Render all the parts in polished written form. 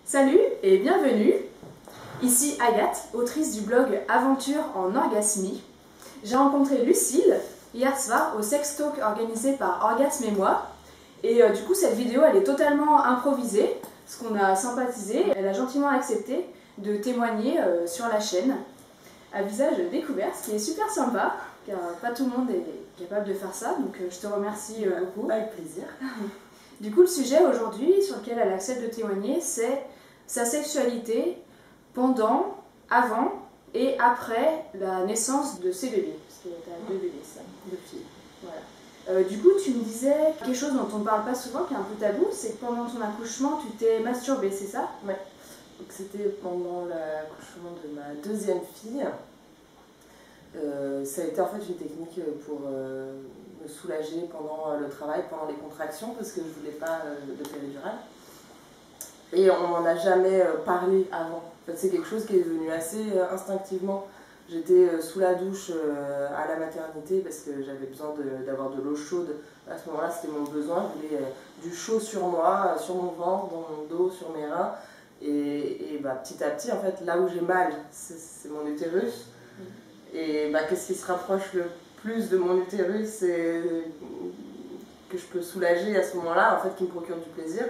Salut et bienvenue, ici Agathe, autrice du blog Aventure en orgasmie. J'ai rencontré Lucille hier soir au sex talk organisé par Orgasme et moi. Et du coup cette vidéo elle est totalement improvisée, parce qu'on a sympathisé. Elle a gentiment accepté de témoigner sur la chaîne à visage découvert, ce qui est super sympa, car pas tout le monde est capable de faire ça, donc je te remercie beaucoup. Avec plaisir. Du coup le sujet aujourd'hui sur lequel elle accepte de témoigner, c'est sa sexualité pendant, avant et après la naissance de ses bébés. Parce qu'il y a deux bébés, ça, deux filles. Voilà. Du coup, tu me disais quelque chose dont on ne parle pas souvent, qui est un peu tabou, c'est que pendant ton accouchement, tu t'es masturbée, c'est ça? Ouais. Donc c'était pendant l'accouchement de ma deuxième fille. Ça a été en fait une technique pour me soulager pendant le travail, pendant les contractions, parce que je ne voulais pas de péridurale. Et on m'en a jamais parlé avant. En fait, c'est quelque chose qui est venu assez instinctivement. J'étais sous la douche à la maternité parce que j'avais besoin d'avoir de l'eau chaude. À ce moment-là, c'était mon besoin. Je voulais du chaud sur moi, sur mon ventre, dans mon dos, sur mes reins. Et bah, petit à petit, en fait, là où j'ai mal, c'est mon utérus. Et bah, qu'est-ce qui se rapproche le plus de mon utérus, c'est que je peux soulager à ce moment-là, en fait, qui me procure du plaisir.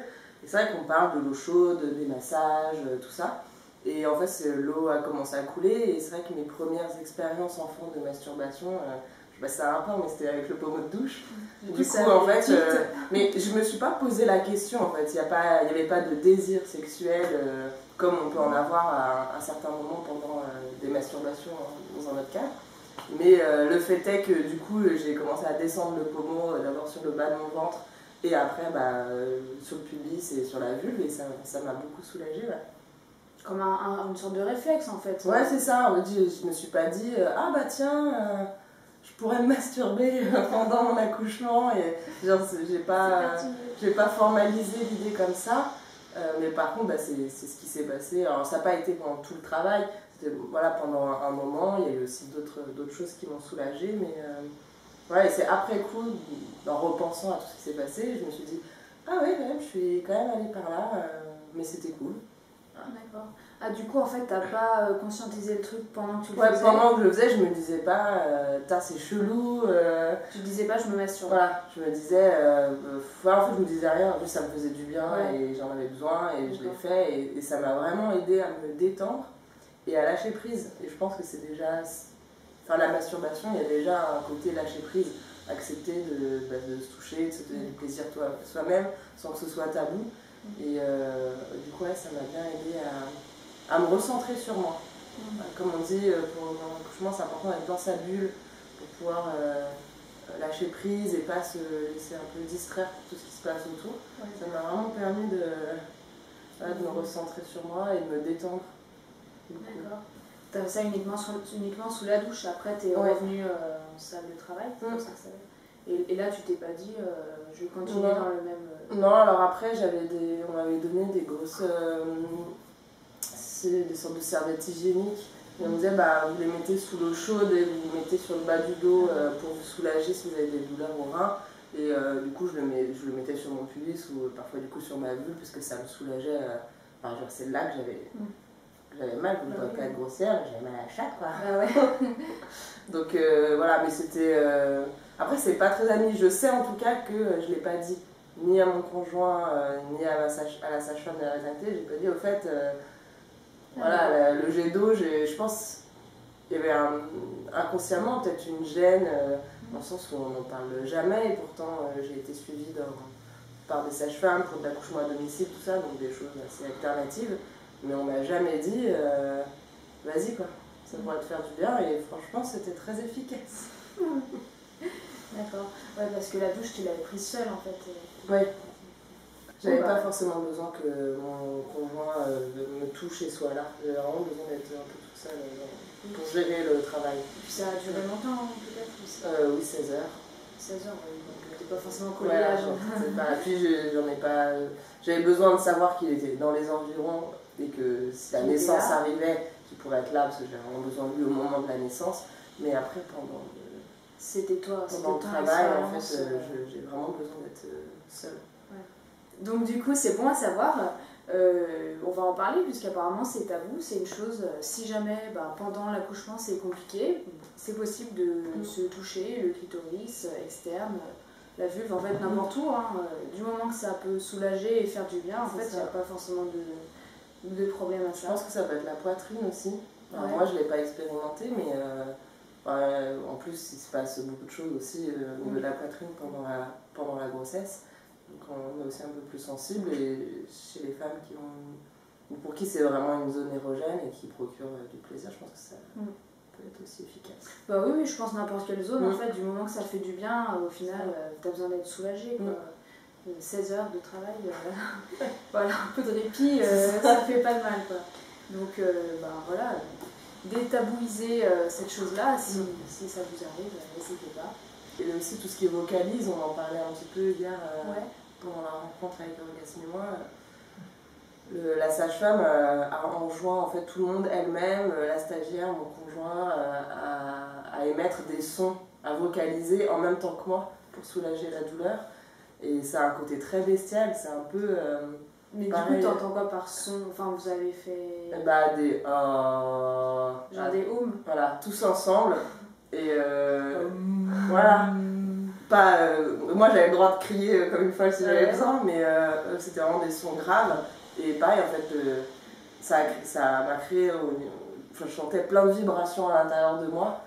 Et c'est vrai qu'on parle de l'eau chaude, des massages, tout ça. Et en fait, l'eau a commencé à couler. Et c'est vrai que mes premières expériences enfant de masturbation, je passais un rapport, mais c'était avec le pommeau de douche. Du coup, en fait, mais je me suis pas posé la question. En fait, il n'y avait pas de désir sexuel comme on peut en avoir à un certain moment pendant des masturbations dans un autre cas. Mais le fait est que du coup, j'ai commencé à descendre le pommeau d'abord sur le bas de mon ventre. Et après, sur le pubis et sur la vulve, et ça m'a beaucoup soulagée. Ouais. Comme une sorte de réflexe en fait. Ouais, c'est ça. Je me suis pas dit, ah bah tiens, je pourrais me masturber pendant mon accouchement. Et genre, j'ai pas formalisé l'idée comme ça. Mais par contre, c'est ce qui s'est passé. Alors, ça n'a pas été pendant tout le travail. Voilà, pendant un moment, il y a eu aussi d'autres choses qui m'ont soulagée. Mais ouais, c'est après coup, en repensant à tout ce qui s'est passé, je me suis dit, ah ouais, je suis quand même allée par là, mais c'était cool. D'accord. Ah, du coup, en fait, t'as pas conscientisé le truc pendant que tu le ouais, faisais? Pendant que je le faisais, je me disais pas, c'est chelou. Tu disais pas, je me masturbe. Voilà, je me disais, en fait, je me disais rien, juste ça me faisait du bien et j'en avais besoin et je l'ai fait et ça m'a vraiment aidé à me détendre et à lâcher prise. Et je pense que c'est déjà. Enfin, la masturbation, il y a déjà un côté lâcher prise, accepter de se toucher, de se donner du plaisir soi-même sans que ce soit tabou. Et du coup, ça m'a bien aidé à me recentrer sur moi. Comme on dit, pour l'accouchement, c'est important d'être dans sa bulle pour pouvoir lâcher prise et pas se laisser un peu distraire par tout ce qui se passe autour. Ouais. Ça m'a vraiment permis de me recentrer sur moi et de me détendre. D'accord. Tu as fait ça uniquement sous la douche, après tu es revenue en salle de travail, comme ça. Et là tu t'es pas dit je vais continuer dans le même... Non, alors après on m'avait donné des grosses... des sortes de serviettes hygiéniques. Et on me disait vous les mettez sous l'eau chaude et vous les mettez sur le bas du dos pour vous soulager si vous avez des douleurs au rein. Et du coup je le mettais sur mon pubis ou parfois du coup sur ma vulve parce que ça me soulageait. C'est là que j'avais mal, je ne voudrais pas être grossière, mais j'avais mal à la chatte quoi. Ah ouais. Donc voilà, mais c'était... Après c'est pas très ami, je sais en tout cas que je l'ai pas dit ni à mon conjoint, ni à la sage-femme de la maternité, j'ai pas dit au fait... Voilà, le jet d'eau, je pense qu'il y avait inconsciemment peut-être une gêne, dans le sens où on n'en parle jamais, et pourtant j'ai été suivie par des sages-femmes pour de l'accouchement à domicile, tout ça, donc des choses assez alternatives, mais on m'a jamais dit vas-y quoi, ça pourrait te faire du bien, et franchement c'était très efficace. D'accord, ouais, parce que la douche tu l'avais prise seule en fait. Oui. J'avais pas forcément besoin que mon conjoint me touche et soit là. J'avais vraiment besoin d'être un peu toute seule pour gérer le travail. Et puis ça a duré longtemps peut-être oui, 16 heures. 16 heures, oui, donc t'es pas forcément collé à l'âge. Puis j'en ai pas... J'avais besoin de savoir qu'il était dans les environs et que si la naissance arrivait, qu'il pourrait être là parce que j'avais vraiment besoin de lui au moment de la naissance. Mais après, pendant le travail, en fait, j'ai vraiment besoin d'être seule. Donc du coup, c'est bon à savoir. On va en parler puisqu'apparemment c'est tabou, c'est une chose, si jamais pendant l'accouchement c'est compliqué, c'est possible de se toucher le clitoris externe, la vulve, en fait n'importe où, hein, du moment que ça peut soulager et faire du bien, en fait il n'y a pas forcément de problème à ça. Je pense que ça peut être la poitrine aussi. Alors, moi je ne l'ai pas expérimenté, mais en plus il se passe beaucoup de choses aussi au niveau de la poitrine pendant la grossesse. Donc on est aussi un peu plus sensible, et chez les femmes pour qui c'est vraiment une zone érogène et qui procure du plaisir, je pense que ça peut être aussi efficace. Oui, je pense n'importe quelle zone, en fait, du moment que ça fait du bien, au final, t'as besoin d'être soulagé, quoi. 16 heures de travail, voilà, un peu de répit, ça fait pas de mal, quoi. Donc voilà, détabouiser cette chose-là, si ça vous arrive, n'hésitez pas. Et aussi tout ce qui est vocalise, on en parlait un petit peu hier pendant la rencontre avec Orgasme et moi. La sage-femme a enjoint en fait tout le monde, elle-même, la stagiaire, mon conjoint, à émettre des sons, à vocaliser en même temps que moi pour soulager la douleur. Et ça a un côté très bestial, c'est un peu... mais pareil, du coup, t'entends quoi par son? Enfin, vous avez fait... des... genre des ohms. Voilà, tous ensemble. Et voilà. Moi j'avais le droit de crier comme une folle si j'avais besoin, mais c'était vraiment des sons graves. Et pareil, en fait, ça m'a créé... je sentais plein de vibrations à l'intérieur de moi.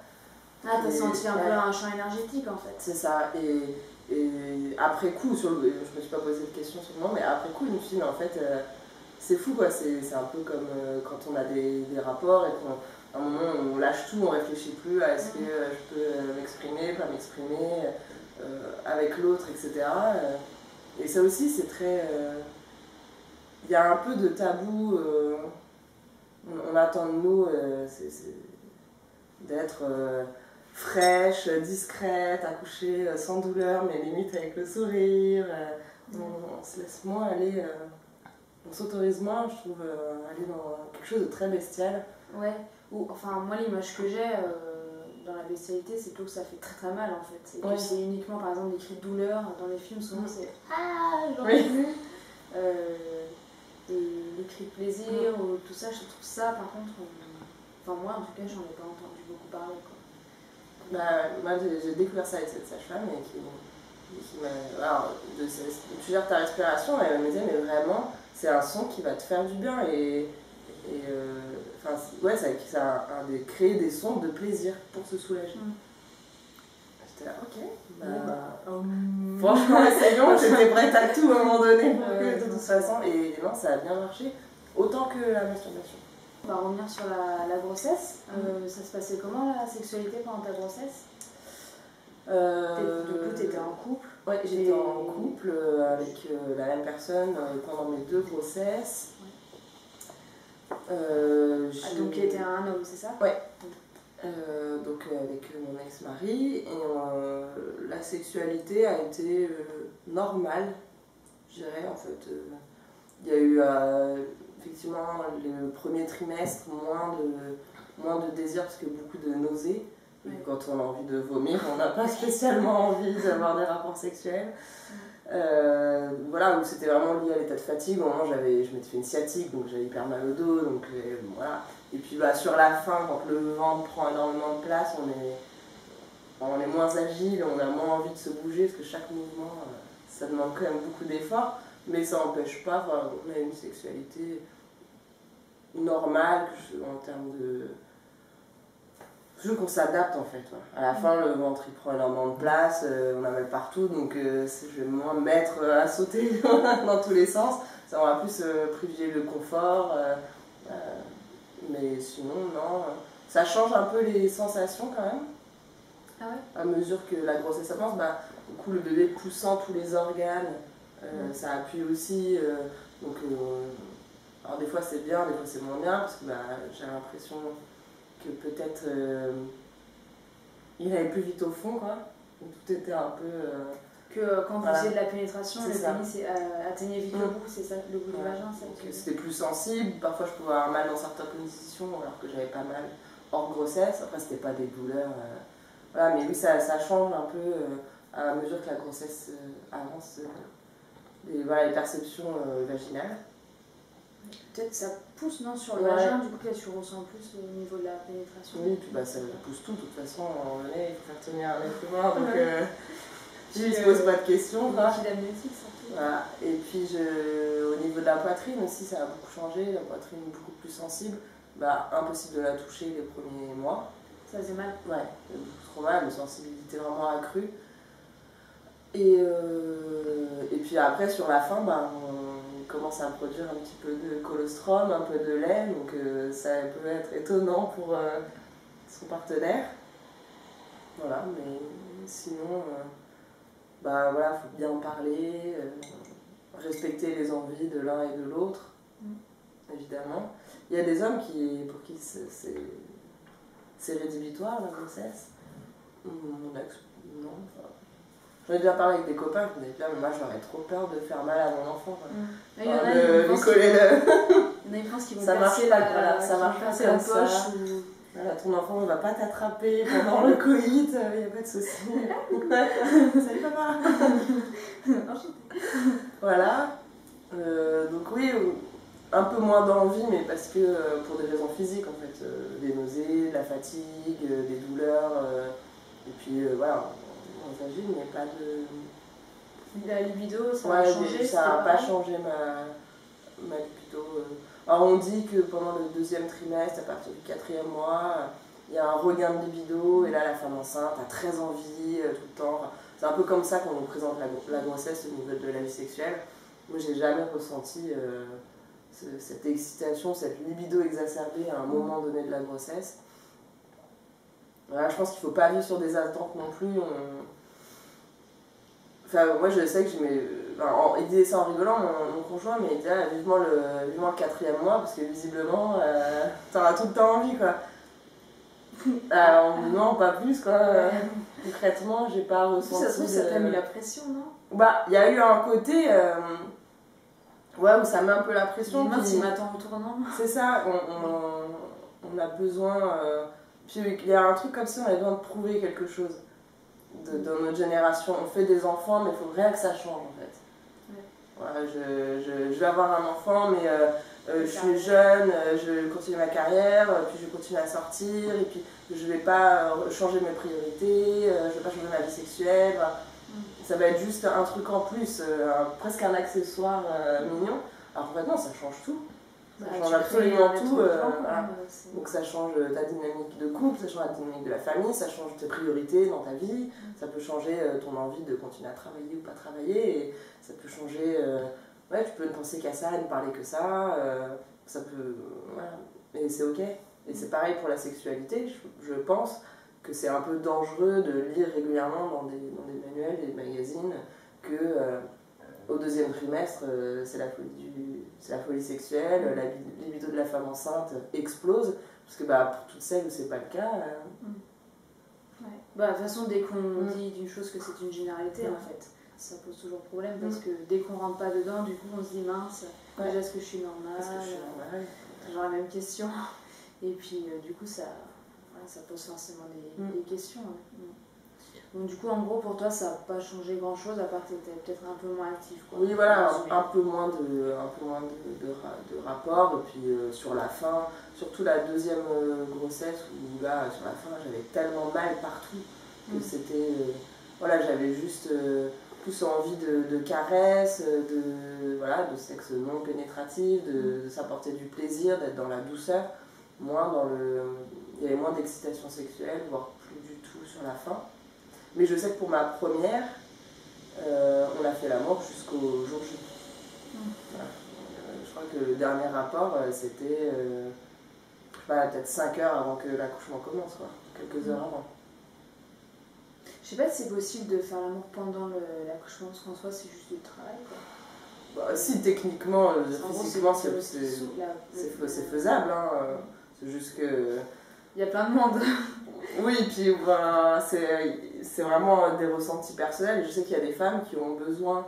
Ah, t'as senti un peu un champ énergétique en fait. C'est ça. Et après coup, je me suis pas posé de questions sur le moment, mais après coup, je me suis dit, mais en fait, c'est fou quoi. C'est un peu comme quand on a des rapports et qu'à un moment on lâche tout, on réfléchit plus à est-ce que je peux m'exprimer, pas m'exprimer, avec l'autre, etc. Et ça aussi, c'est très... Il y a un peu de tabou, on attend de nous d'être fraîche, discrète, accoucher sans douleur, mais limite avec le sourire. On se laisse moins aller, on s'autorise moins, je trouve, aller dans quelque chose de très bestial. Ouais, enfin moi l'image que j'ai dans la bestialité, c'est plutôt que ça fait très très mal en fait. Et puis c'est uniquement par exemple des cris de douleur, dans les films souvent c'est ah, j'en ai vu. Et les cris de plaisir ou tout ça, je trouve ça par contre, enfin moi en tout cas j'en ai pas entendu beaucoup parler quoi. Moi j'ai découvert ça avec cette sage-femme et qui m'a... Alors, tu gères ta respiration, elle me disait mais vraiment c'est un son qui va te faire du bien ça a créé des sons de plaisir pour se soulager. J'étais là, ok, franchement essayons, j'étais prête à tout à un moment donné de toute façon, et non, ça a bien marché, autant que la masturbation. On va revenir sur la grossesse. Ça se passait comment la sexualité pendant ta grossesse? Du coup, tu étais en couple? Oui, j'étais en couple avec la même personne pendant mes 2 grossesses. Donc, qui était un homme, c'est ça? Ouais. Donc, avec mon ex-mari. Et la sexualité a été normale, je dirais, en fait. Il y a eu effectivement le premier trimestre moins de désir parce que beaucoup de nausées. Et quand on a envie de vomir, on n'a pas spécialement envie d'avoir des rapports sexuels. Voilà, où c'était vraiment lié à l'état de fatigue. Au moment je m'étais fait une sciatique, donc j'avais hyper mal au dos. Donc, voilà. Et puis sur la fin, quand le ventre prend énormément de place, on est moins agile, on a moins envie de se bouger parce que chaque mouvement, ça demande quand même beaucoup d'efforts. Mais ça n'empêche pas, on a une sexualité normale en termes de... Je veux qu'on s'adapte en fait. À la fin, le ventre il prend énormément de place, on a mal partout, donc je vais moins me mettre à sauter dans tous les sens. Ça, on va plus privilégier le confort. Mais sinon, non. Ça change un peu les sensations quand même. Ah ouais? À mesure que la grossesse avance, du coup, le bébé poussant tous les organes, ça appuie aussi. Alors des fois c'est bien, des fois c'est moins bien, parce que j'ai l'impression que peut-être il allait plus vite au fond, quoi. Donc, tout était un peu... que quand vous faisiez de la pénétration, le pénis atteignait vite le bout, c'est ça, le bout du vagin, ça? C'était plus sensible, parfois je pouvais avoir mal dans certaines positions, alors que j'avais pas mal hors grossesse. Après c'était pas des douleurs... Voilà, mais oui, ça change un peu à mesure que la grossesse avance, les perceptions vaginales. Peut-être ça pousse, non, sur le Ouais. vagin, du coup, là, tu ressens plus au niveau de la pénétration. Oui, puis bah, ça pousse tout, de toute façon, à un moment donné, il faut faire tenir un être humain, donc je ne se pose pas de questions. Et puis l'amnétique, surtout. Voilà. Et puis au niveau de la poitrine aussi, ça a beaucoup changé, la poitrine beaucoup plus sensible. Bah, impossible de la toucher les premiers mois. Ça faisait mal. Ouais, beaucoup trop mal, une sensibilité vraiment accrue. Et puis après, sur la fin, bah, on commence à produire un petit peu de colostrum, un peu de lait, donc ça peut être étonnant pour son partenaire. Voilà, mais sinon, bah voilà, faut bien parler, respecter les envies de l'un et de l'autre, évidemment. Il y a des hommes pour qui c'est rédhibitoire, la grossesse. Mon ex, non. Enfin, j'en ai déjà parlé avec des copains qui me disaient, mais moi j'aurais trop peur de faire mal à mon enfant. Il y en a, ils coller pensent qu'ils vont ça marche percer pas, la, voilà, ça marche pas la comme poche. ça. Voilà, ton enfant ne va pas t'attraper pendant le coït, il n'y a pas de souci. Salut papa. Voilà. Donc oui, un peu moins d'envie, mais parce que pour des raisons physiques en fait, des nausées, de la fatigue, des douleurs, et puis voilà, on s'agit, mais pas de... La libido, ça ouais, a changé. Ça n'a pas changé ma libido. Alors on dit que pendant le 2e trimestre, à partir du 4e mois, il y a un regain de libido, et là la femme enceinte a très envie tout le temps. C'est un peu comme ça qu'on nous présente la grossesse au niveau de la vie sexuelle. Moi j'ai jamais ressenti cette excitation, cette libido exacerbée à un moment donné de la grossesse. Voilà, je pense qu'il ne faut pas vivre sur des attentes non plus. Enfin, moi je sais que il disait ça en rigolant, mon conjoint, mais il disait vivement le 4e mois, parce que visiblement, t'auras tout le temps envie, quoi. Alors, non, pas plus, quoi. Concrètement, j'ai pas ressenti... Ça se trouve, ça t'a mis la pression, non? Bah, il y a eu un côté... ouais, où ça met un peu la pression. Dis-moi s'il m'attend au tournant. C'est ça, on a besoin... Puis il y a un truc comme ça, on a besoin de prouver quelque chose. Dans notre génération, on fait des enfants, mais il faut rien que ça change en fait. Ouais. Voilà, je vais avoir un enfant, mais je suis jeune, je vais continuer ma carrière, puis je vais continuer à sortir, et puis je vais pas changer mes priorités, je vais pas changer ma vie sexuelle. Voilà. Ça va être juste un truc en plus, presque un accessoire mignon. Alors en fait non, ça change tout. Ça change absolument tout. Voilà. Donc ça change ta dynamique de couple, ça change la dynamique de la famille, ça change tes priorités dans ta vie, ça peut changer ton envie de continuer à travailler ou pas travailler, et ça peut changer... ouais, tu peux ne penser qu'à ça, ne parler que ça, ça peut... Voilà. Et c'est ok. Et c'est pareil pour la sexualité, je pense que c'est un peu dangereux de lire régulièrement dans des manuels et des magazines que... au 2e trimestre, c'est la folie sexuelle, la libido de la femme enceinte explose, parce que bah, pour toutes celles où c'est pas le cas... Ouais. Bah, de toute façon, dès qu'on dit d'une chose que c'est une généralité, en fait, ça pose toujours problème, parce que dès qu'on rentre pas dedans, du coup, on se dit mince, déjà, est-ce que je suis normale? Toujours la même question. Et puis, du coup, ça pose forcément des questions. Donc du coup, en gros, pour toi, ça n'a pas changé grand-chose, à part que tu étais peut-être un peu moins actif, quoi. Oui, voilà, un peu moins de rapport. Et puis sur la fin, surtout la 2e grossesse, où là, sur la fin, j'avais tellement mal partout que c'était... voilà, j'avais juste plus envie de caresses, de sexe non pénétratif, de s'apporter du plaisir, d'être dans la douceur. Il y avait moins d'excitation sexuelle, voire plus du tout sur la fin. Mais je sais que pour ma première, on a fait l'amour jusqu'au jour J. Voilà. Je crois que le dernier rapport, c'était peut-être 5 heures avant que l'accouchement commence, quoi. Quelques heures avant. Je sais pas si c'est possible de faire l'amour pendant l'accouchement, parce qu'en soi, c'est juste du travail, quoi. Bah, si, techniquement, physiquement, c'est faisable. Hein. C'est juste que... Il y a plein de monde. Oui, puis ben, c'est vraiment des ressentis personnels. Je sais qu'il y a des femmes qui ont besoin,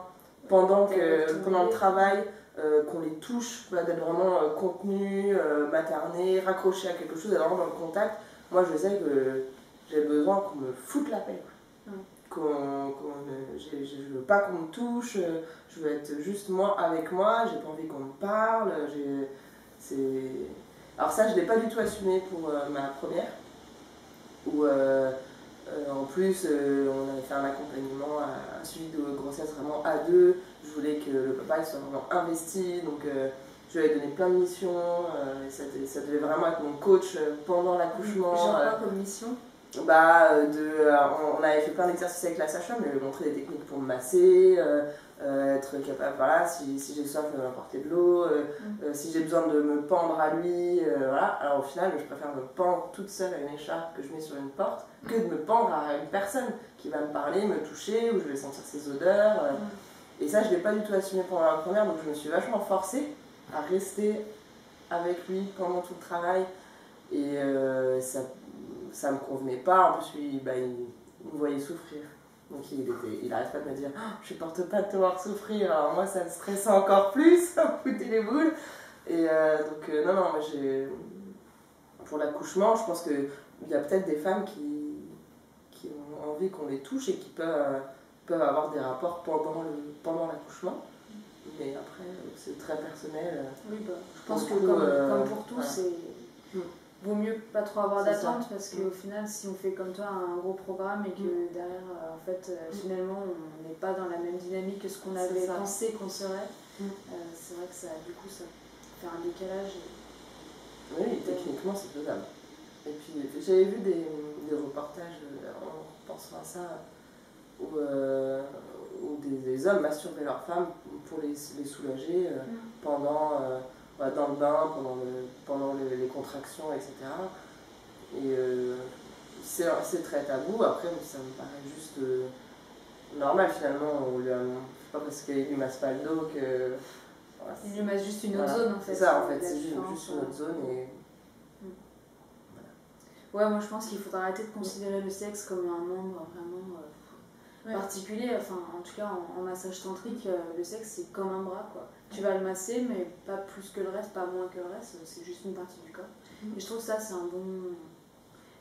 pendant le travail, qu'on les touche, d'être vraiment contenues, maternées, raccrochées à quelque chose, d'être vraiment dans le contact. Moi, je sais que j'ai besoin qu'on me foute la paix. je veux pas qu'on me touche, je veux être juste moi avec moi, j'ai pas envie qu'on me parle. Alors ça, je l'ai pas du tout assumé pour ma première, où en plus on avait fait un accompagnement à un suivi de grossesse vraiment à deux. Je voulais que le papa il soit vraiment investi, donc je lui avais donné plein de missions, et ça devait vraiment être mon coach pendant l'accouchement. Genre quoi comme mission? On avait fait plein d'exercices avec la sage-femme, elle m'avait montré des techniques pour me masser, être capable, voilà, si j'ai soif, de m'apporter de l'eau, si j'ai besoin de me pendre à lui, voilà. Alors au final, je préfère me pendre toute seule à une écharpe que je mets sur une porte que de me pendre à une personne qui va me parler, me toucher, où je vais sentir ses odeurs. Et ça, je ne l'ai pas du tout assumé pendant la première, donc je me suis vachement forcée à rester avec lui pendant tout le travail. Et ça me convenait pas. En plus, lui, il me voyait souffrir. Donc il n'arrête pas de me dire oh, je supporte pas de te voir souffrir. Alors moi, ça me stressait encore plus, ça me foutait les boules. Et non, moi pour l'accouchement, je pense qu'il y a peut-être des femmes qui ont envie qu'on les touche et qui peuvent avoir des rapports pendant l'accouchement. Mais après, c'est très personnel. Oui, je pense que comme pour tous, voilà. c'est... Vaut mieux pas trop avoir d'attente parce qu'au Mm. final, si on fait comme toi un gros programme et que derrière, en fait, finalement, on n'est pas dans la même dynamique que ce qu'on avait pensé qu'on serait, c'est vrai que ça, du coup, ça fait un décalage. Oui, techniquement, c'est faisable. Et puis, j'avais vu des reportages en pensant à ça où des hommes masturbaient leurs femmes pour les soulager pendant. Dans le bain, pendant les contractions, etc. Et c'est très tabou. Après, ça me paraît juste normal finalement. C'est pas parce qu'il lui masse pas le dos que. Voilà, il lui masse juste une autre zone en fait. C'est ça en fait, c'est juste une autre zone. Et... Ouais, moi je pense qu'il faudra arrêter de considérer le sexe comme un membre vraiment particulier. Enfin, en tout cas, en massage tantrique, le sexe c'est comme un bras quoi. Tu vas le masser, mais pas plus que le reste, pas moins que le reste, c'est juste une partie du corps. Et je trouve ça, c'est une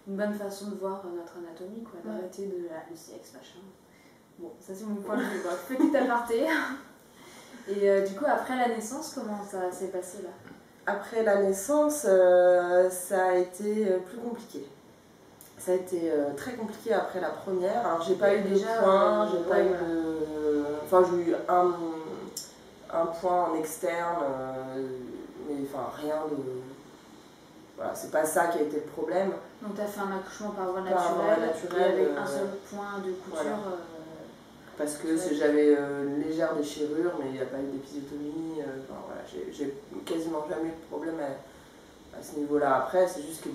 bonne façon de voir notre anatomie, quoi, d'arrêter de le sexe, machin. Bon, ça c'est mon point de vue, petit aparté. Et du coup, après la naissance, comment ça s'est passé là? Après la naissance, ça a été plus compliqué. Ça a été très compliqué après la première. Alors, j'ai pas eu de points, j'ai pas eu de. Enfin, j'ai eu un point en externe, mais enfin rien de. Voilà, c'est pas ça qui a été le problème. Donc, tu as fait un accouchement par voie naturelle, et avec un seul point de couture. Voilà. Parce que j'avais une légère déchirure, mais il n'y a pas eu d'épisiotomie. Voilà, j'ai quasiment jamais eu de problème à ce niveau-là. Après, c'est juste que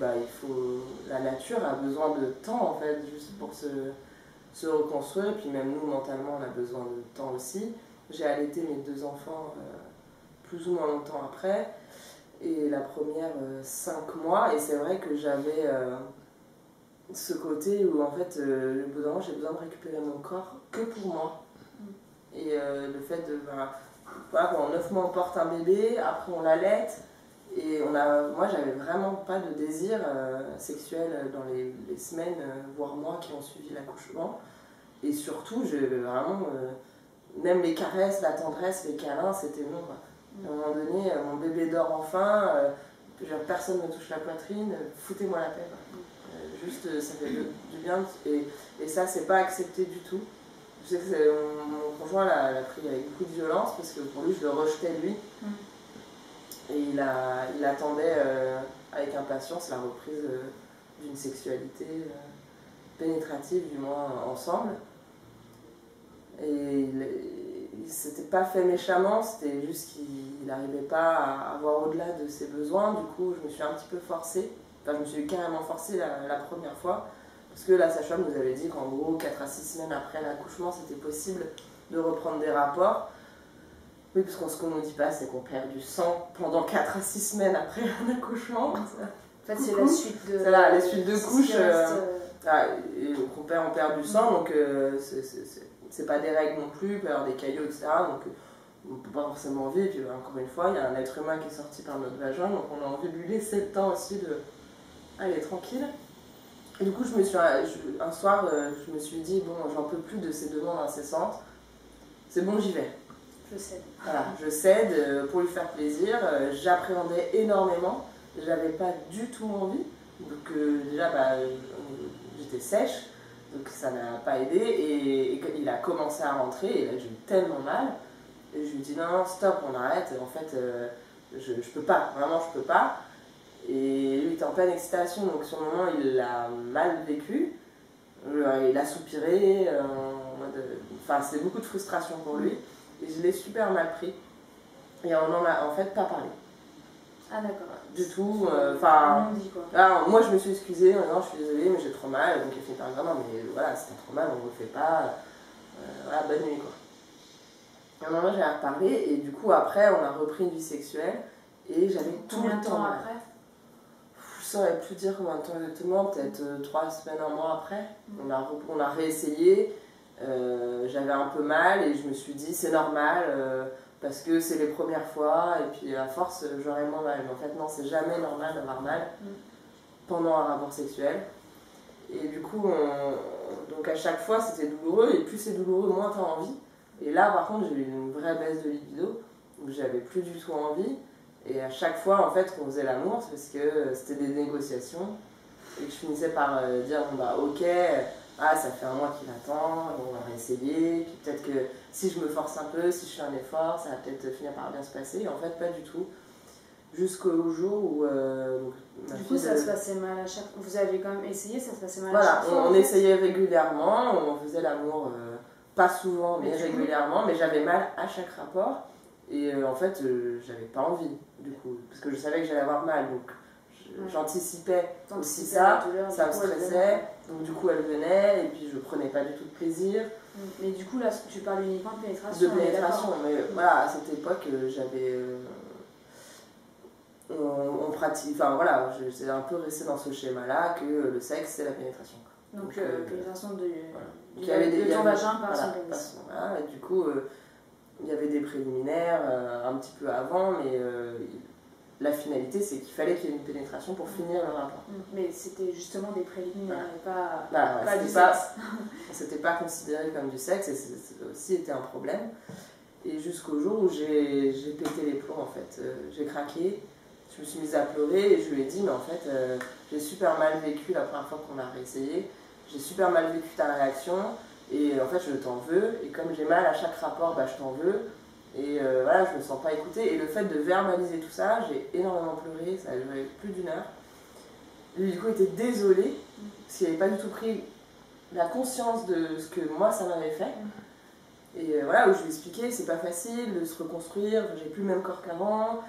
la nature a besoin de temps en fait, juste pour se reconstruire. Et puis même nous, mentalement, on a besoin de temps aussi. J'ai allaité mes 2 enfants plus ou moins longtemps après. Et la première, 5 mois. Et c'est vrai que j'avais ce côté où en fait, au bout d'un moment, j'ai besoin de récupérer mon corps que pour moi. Et le fait de... voilà, pendant 9 mois, on porte un bébé, après on l'allaite. Et moi, j'avais vraiment pas de désir sexuel dans les semaines, voire mois qui ont suivi l'accouchement. Et surtout, j'avais vraiment... même les caresses, la tendresse, les câlins, c'était non. À un moment donné, mon bébé dort enfin, personne ne me touche la poitrine, foutez-moi la paix. Juste, ça fait du bien. Et ça, c'est pas accepté du tout. Je sais que mon conjoint l'a pris avec beaucoup de violence parce que pour lui, je le rejetais lui. Et il attendait avec impatience la reprise d'une sexualité pénétrative, du moins ensemble. Et c'était pas fait méchamment, c'était juste qu'il n'arrivait pas à avoir au-delà de ses besoins. Du coup, je me suis un petit peu forcée. Enfin, je me suis carrément forcée la première fois. Parce que la sage-femme nous avait dit qu'en gros, 4 à 6 semaines après l'accouchement, c'était possible de reprendre des rapports. Oui, parce que ce qu'on ne nous dit pas, c'est qu'on perd du sang pendant 4 à 6 semaines après un accouchement. En fait, c'est la suite de... C'est là, les suites de couches. On perd du sang, donc c'est pas des règles non plus, il peut y avoir des caillots, etc. Donc on ne peut pas forcément vivre. Puis, encore une fois, il y a un être humain qui est sorti par notre vagin, donc on a envie de lui laisser le temps aussi de... Allez, tranquille. Et du coup, un soir, je me suis dit, bon, j'en peux plus de ces demandes incessantes. C'est bon, j'y vais. Je cède. Voilà, je cède pour lui faire plaisir. J'appréhendais énormément. J'avais pas du tout envie. Donc déjà, j'étais sèche. Donc ça n'a pas aidé. Et il a commencé à rentrer. Et là, j'ai eu tellement mal. Et je lui ai dit, non, stop, on arrête. En fait, je peux pas. Vraiment, je peux pas. Et lui était en pleine excitation. Donc sur le moment, il l'a mal vécu. Il a soupiré. Enfin, c'était beaucoup de frustration pour lui. Et je l'ai super mal pris. Et on n'en a en fait pas parlé. Ah d'accord. Du tout. Moi je me suis excusée, non je suis désolée mais j'ai trop mal. Donc il fait par exemple, non mais voilà, si t'as trop mal, on ne le fait pas. Voilà, bonne nuit quoi. Et à un moment j'ai reparlé et du coup après on a repris une vie sexuelle et j'avais tout le temps. Combien de temps après? Je saurais plus dire combien de temps exactement, peut-être 3 semaines, un mois après. On a réessayé. J'avais un peu mal et je me suis dit c'est normal parce que c'est les premières fois et puis à force j'aurais moins mal. Mais en fait non, c'est jamais normal d'avoir mal pendant un rapport sexuel. Et du coup, donc à chaque fois c'était douloureux et plus c'est douloureux, moins t'as envie. Et là par contre j'ai eu une vraie baisse de libido où j'avais plus du tout envie. Et à chaque fois en fait qu'on faisait l'amour, c'est parce que c'était des négociations et que je finissais par dire bon bah ok. Ah, ça fait un mois qu'il attend, on va réessayer, puis peut-être que si je me force un peu, si je fais un effort, ça va peut-être finir par bien se passer. Et en fait, pas du tout. Jusqu'au jour où... du coup, ça se passait mal à chaque fois. Vous avez quand même essayé, ça se passait mal à chaque fois? Voilà, on essayait régulièrement, on faisait l'amour, pas souvent, mais régulièrement, mais j'avais mal à chaque rapport. Et en fait, j'avais pas envie, du coup, parce que je savais que j'allais avoir mal, donc j'anticipais aussi ça, ça me stressait. Donc du coup elle venait et puis je prenais pas du tout de plaisir. Mais du coup là tu parles uniquement de pénétration. De pénétration, mais voilà, à cette époque j'avais... on pratique, enfin voilà, c'est un peu resté dans ce schéma-là que le sexe c'est la pénétration. Donc pénétration de ton vagin par son pénis. Voilà, et du coup il y avait des préliminaires un petit peu avant, mais... la finalité, c'est qu'il fallait qu'il y ait une pénétration pour finir le rapport. Mais c'était justement des préliminaires et pas du sexe. C'était pas considéré comme du sexe et ça aussi été un problème. Et jusqu'au jour où j'ai pété les plombs en fait. J'ai craqué, je me suis mise à pleurer et je lui ai dit mais en fait j'ai super mal vécu la première fois qu'on a réessayé. J'ai super mal vécu ta réaction et en fait je t'en veux. Et comme j'ai mal à chaque rapport, bah, je t'en veux. Et voilà, je me sens pas écoutée. Et le fait de verbaliser tout ça, j'ai énormément pleuré, ça a duré plus d'1 heure. Lui, du coup, était désolé, parce qu'il n'avait pas du tout pris la conscience de ce que moi, ça m'avait fait. Et voilà, où je lui ai expliqué, c'est pas facile de se reconstruire, j'ai plus le même corps qu'avant,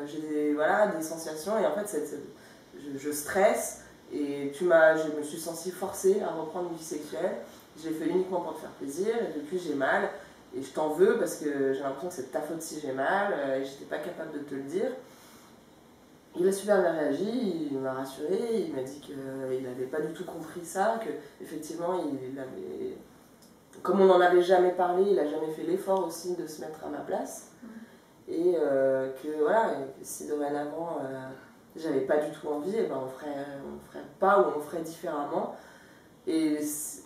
j'ai des sensations, et en fait, je stresse, et je me suis sentie forcée à reprendre une vie sexuelle. J'ai fait uniquement pour te faire plaisir, et depuis, j'ai mal. Et je t'en veux parce que j'ai l'impression que c'est de ta faute si j'ai mal et j'étais pas capable de te le dire. Il a super bien réagi, il m'a rassuré, il m'a dit qu'il n'avait pas du tout compris ça, que effectivement comme on n'en avait jamais parlé, il n'a jamais fait l'effort aussi de se mettre à ma place. Et que voilà, que si dorénavant j'avais pas du tout envie, et ben on ferait pas ou on ferait différemment. Et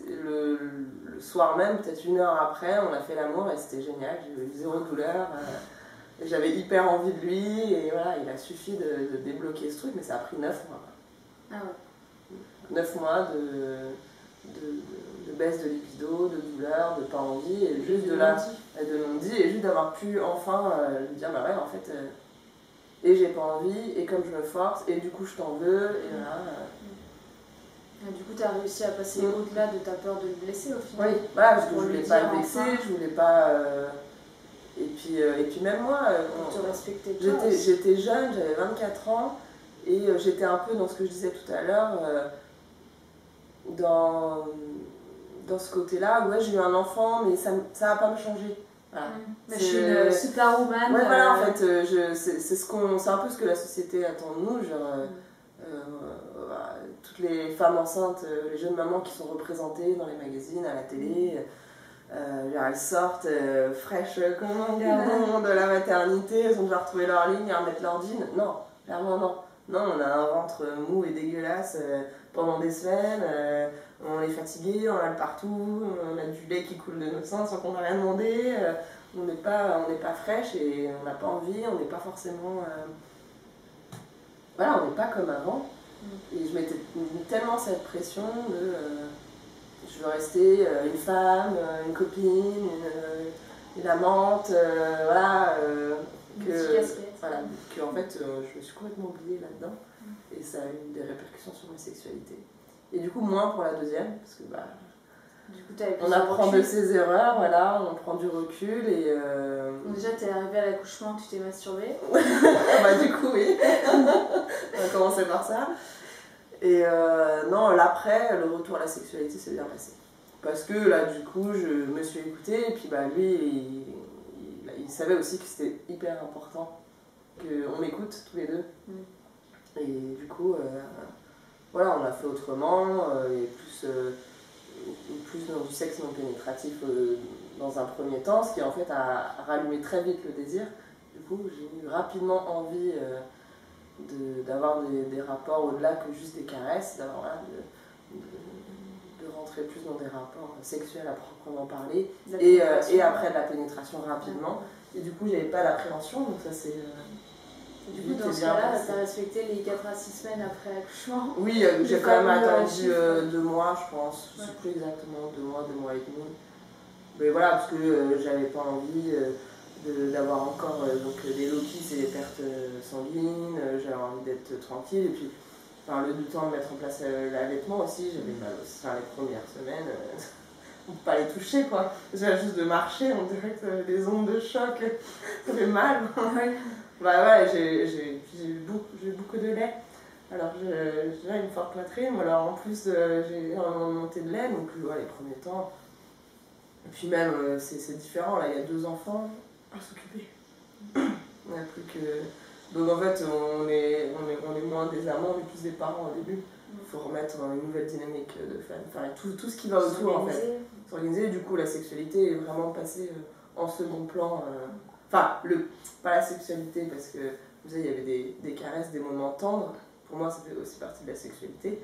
le soir même, peut-être 1 heure après, on a fait l'amour et c'était génial. J'ai eu 0 douleur. J'avais hyper envie de lui et voilà, il a suffi de débloquer ce truc, mais ça a pris 9 mois. Ah ouais. 9 mois de baisse de libido, de douleur, de pas envie, et juste de non-dit, et juste d'avoir pu enfin lui dire bah ouais, en fait, et j'ai pas envie, et comme je me force, et du coup je t'en veux, et voilà. Du coup, tu as réussi à passer au-delà de ta peur de le blesser au final. Oui, voilà, parce que je voulais pas le vexer, je voulais pas. Et puis même moi, pour te respecter j'étais jeune, j'avais 24 ans, et j'étais un peu dans ce que je disais tout à l'heure, dans ce côté-là, ouais, j'ai eu un enfant, mais ça va pas me changer. Voilà. Mais je suis une superwoman. Ouais, voilà, en fait, c'est un peu ce que la société attend de nous, genre. Toutes les femmes enceintes, les jeunes mamans qui sont représentées dans les magazines, à la télé, elles sortent fraîches comme un gardon de la maternité, elles ont déjà retrouvé leur ligne à remettre leur jean. Non, clairement non. Non, on a un ventre mou et dégueulasse pendant des semaines, on est fatigué, on a le partout, on a du lait qui coule de nos seins sans qu'on n'a rien demandé, on n'est pas fraîche et on n'a pas envie, on n'est pas forcément... Voilà, on n'est pas comme avant. Et je m'étais mis tellement cette pression de... je veux rester une femme, une copine, une amante, voilà... voilà, que en fait je me suis complètement oubliée là-dedans et ça a eu des répercussions sur ma sexualité. Et du coup moins pour la deuxième parce que du coup, on apprend de ses erreurs, voilà, on prend du recul et... Donc déjà t'es arrivée à l'accouchement, tu t'es masturbée. Du coup oui, on a commencé par ça. Et non, l'après, le retour à la sexualité s'est bien passé. Parce que là du coup je me suis écoutée et puis lui il savait aussi que c'était hyper important qu'on m'écoute tous les deux. Et du coup, voilà, on a fait autrement, et plus dans du sexe non pénétratif dans un premier temps, ce qui en fait a rallumé très vite le désir. Du coup, j'ai eu rapidement envie d'avoir des rapports au-delà que juste des caresses, de rentrer plus dans des rapports sexuels à proprement parler, et après de la pénétration rapidement. Et du coup, j'avais pas l'appréhension, donc ça c'est... Du coup, dans ce cas-là, tu as respecté les 4 à 6 semaines après l'accouchement? Oui, j'ai quand même attendu 2 mois, je pense. Je ne sais plus exactement, 2 mois et demi. Mais voilà, parce que j'avais pas envie d'avoir encore des loquis et des pertes sanguines, j'avais envie d'être tranquille. Et puis, le temps de mettre en place l'allaitement aussi, j'avais mal aussi. Les premières semaines, on ne peut pas les toucher, quoi. Juste de marcher, on dirait que les ondes de choc, ça fait mal. J'ai beaucoup de lait. Alors j'ai une forte poitrine, alors en plus j'ai énormément de montée de lait, donc les premiers temps. Et puis même c'est différent, là il y a 2 enfants à s'occuper. On n'a plus que... Donc en fait on est moins des amants, on est plus des parents au début. Il faut remettre une nouvelle dynamique de famille, enfin tout ce qui va autour en fait. S'organiser, du coup la sexualité est vraiment passée en second plan. Pas la sexualité, parce que vous savez, il y avait des caresses, des moments tendres. Pour moi, ça fait aussi partie de la sexualité.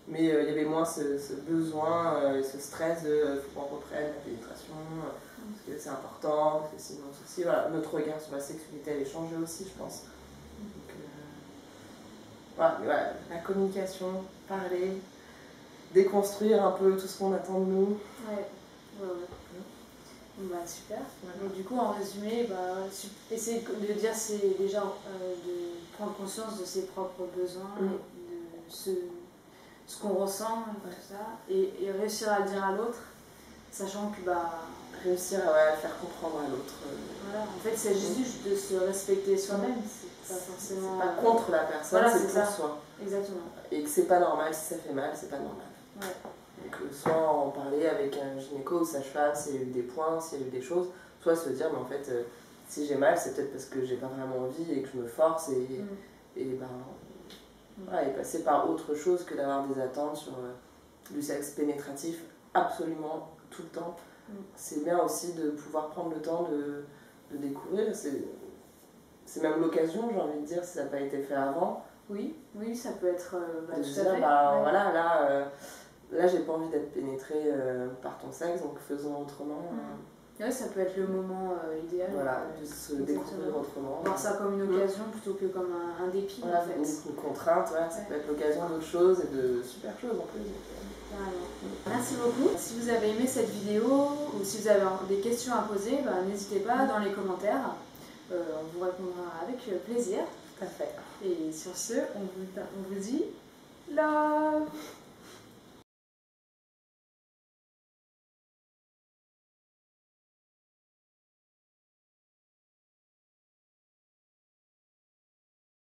Mais il y avait moins ce besoin, ce stress de faut qu'on reprenne la pénétration, parce que c'est important, parce que sinon, aussi, voilà, notre regard sur la sexualité, elle est changée aussi, je pense. Donc, voilà, la communication, parler, déconstruire un peu tout ce qu'on attend de nous. Ouais. Super. Donc, du coup, en résumé, essayer de dire c'est déjà de prendre conscience de ses propres besoins, de ce qu'on ressent, tout ça, et réussir à le dire à l'autre, sachant que réussir à faire comprendre à l'autre. Voilà, en fait, c'est juste de se respecter soi-même. C'est pas forcément. C'est pas contre la personne, voilà, c'est pour soi. Exactement. Et que c'est pas normal, si ça fait mal, c'est pas normal. Ouais. Donc, soit en parler avec un gynéco ou sage-femme s'il y a eu des points, s'il y a eu des choses, soit se dire, mais en fait, si j'ai mal, c'est peut-être parce que j'ai pas vraiment envie et que je me force et passer par autre chose que d'avoir des attentes sur du sexe pénétratif absolument tout le temps. C'est bien aussi de pouvoir prendre le temps de découvrir. C'est même l'occasion, j'ai envie de dire, si ça n'a pas été fait avant. Oui, ça peut être de se dire, voilà, là j'ai pas envie d'être pénétrée par ton sexe, donc faisons autrement. Oui, ça peut être le moment idéal. Voilà, de se découvrir autrement. Voir ça comme une occasion plutôt que comme un dépit, voilà, en fait. Une contrainte, ça peut être l'occasion d'autres choses et de super choses en plus. Merci beaucoup. Si vous avez aimé cette vidéo ou si vous avez des questions à poser, n'hésitez pas dans les commentaires. On vous répondra avec plaisir. Tout à fait. Et sur ce, on vous dit love.